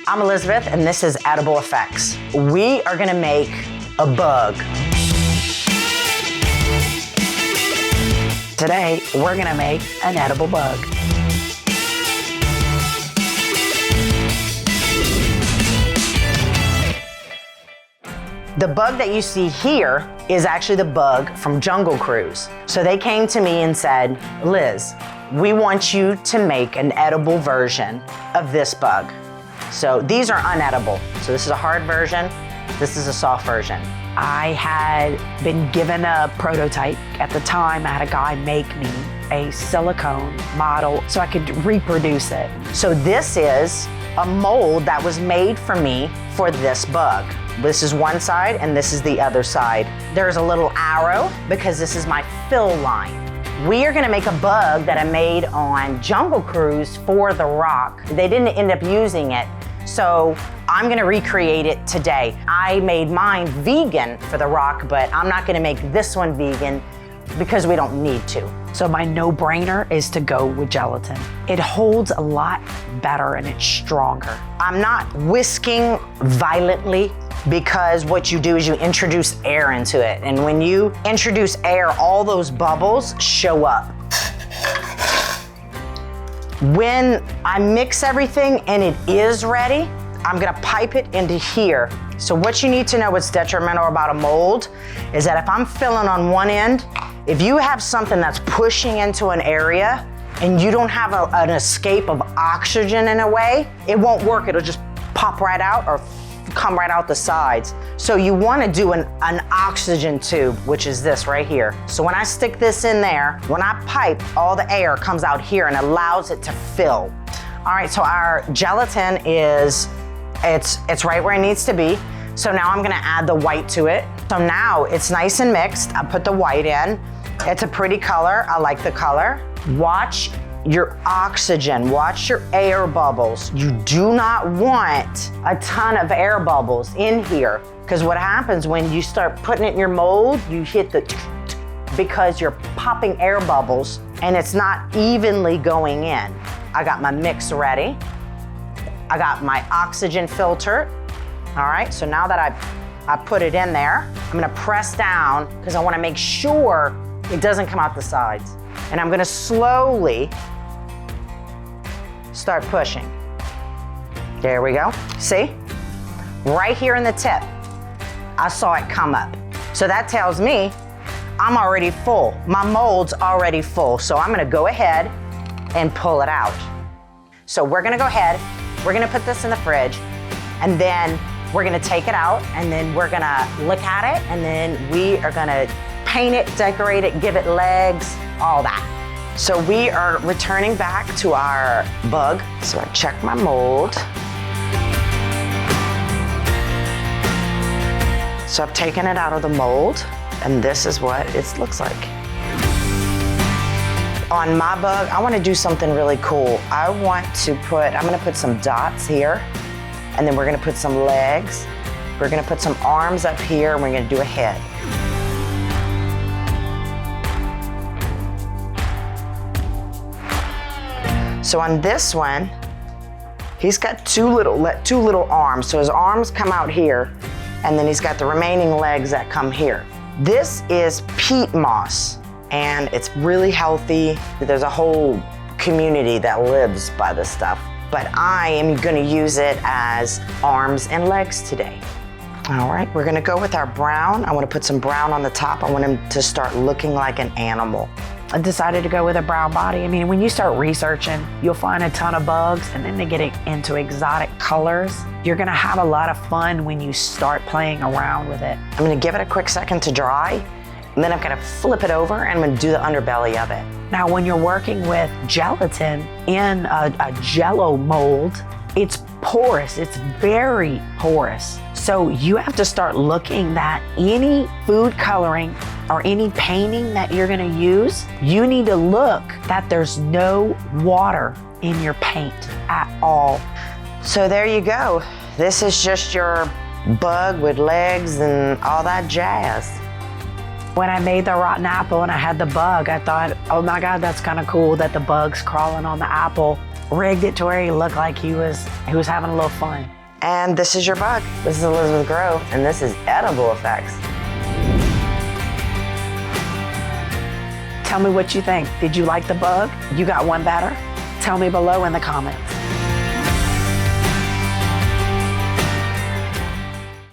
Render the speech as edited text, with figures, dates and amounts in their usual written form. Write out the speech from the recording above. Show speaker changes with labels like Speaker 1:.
Speaker 1: I'm Elizabeth, and this is EdibleFX. We are gonna make a bug. Today, we're gonna make an edible bug. The bug that you see here is actually the bug from Jungle Cruise. So they came to me and said, Liz, we want you to make an edible version of this bug. So these are unedible. So this is a hard version, this is a soft version.
Speaker 2: I had been given a prototype. At the time, I had a guy make me a silicone model so I could reproduce it.
Speaker 1: So this is a mold that was made for me for this bug. This is one side and this is the other side. There's a little arrow because this is my fill line. We are gonna make a bug that I made on Jungle Cruise for The Rock. They didn't end up using it, so I'm gonna recreate it today. I made mine vegan for The Rock, but I'm not gonna make this one vegan because we don't need to.
Speaker 2: So my no-brainer is to go with gelatin. It holds a lot better and it's stronger.
Speaker 1: I'm not whisking violently because what you do is you introduce air into it. And when you introduce air, all those bubbles show up. When I mix everything and it is ready, I'm gonna pipe it into here. So what you need to know what's detrimental about a mold is that if I'm filling on one end, if you have something that's pushing into an area and you don't have an escape of oxygen in a way, it won't work. It'll just pop right out or come right out the sides. So you wanna do an oxygen tube, which is this right here. So when I stick this in there, when I pipe, all the air comes out here and allows it to fill. All right, so our gelatin is, it's right where it needs to be. So now I'm gonna add the white to it. So now it's nice and mixed. I put the white in. It's a pretty color, I like the color. Watch your oxygen, watch your air bubbles. You do not want a ton of air bubbles in here, because what happens when you start putting it in your mold, you hit the because you're popping air bubbles and it's not evenly going in. I got my mix ready. I got my oxygen filter. All right, so now that I put it in there, I'm gonna press down because I wanna make sure it doesn't come out the sides. And I'm gonna slowly start pushing. There we go. See? Right here in the tip, I saw it come up. So that tells me I'm already full. My mold's already full. So I'm gonna go ahead and pull it out. So we're gonna go ahead, we're gonna put this in the fridge, and then we're gonna take it out, and then we're gonna look at it, and then we are gonna paint it, decorate it, give it legs, all that. So we are returning back to our bug. So I check my mold. So I've taken it out of the mold, and this is what it looks like. On my bug, I want to do something really cool. I'm gonna put some dots here, and then we're gonna put some legs. We're gonna put some arms up here, and we're gonna do a head. So on this one, he's got two little arms. So his arms come out here, and then he's got the remaining legs that come here. This is peat moss, and it's really healthy. There's a whole community that lives by this stuff, but I am gonna use it as arms and legs today. All right, we're gonna go with our brown. I wanna put some brown on the top. I want him to start looking like an animal.
Speaker 2: I decided to go with a brown body. I mean, when you start researching, you'll find a ton of bugs, and then they get into exotic colors. You're gonna have a lot of fun when you start playing around with it.
Speaker 1: I'm gonna give it a quick second to dry, and then I'm gonna flip it over and I'm gonna do the underbelly of it.
Speaker 2: Now, when you're working with gelatin in a Jello mold, it's porous, it's very porous. So you have to start looking that any food coloring or any painting that you're gonna use, you need to look that there's no water in your paint at all.
Speaker 1: So there you go. This is just your bug with legs and all that jazz.
Speaker 2: When I made the rotten apple and I had the bug, I thought, oh my God, that's kind of cool that the bug's crawling on the apple. rigged it to where he looked like he was having a little fun.
Speaker 1: And this is your bug. This is Elizabeth Grove, and this is EdibleFX.
Speaker 2: Tell me what you think. Did you like the bug? You got one better? Tell me below in the comments.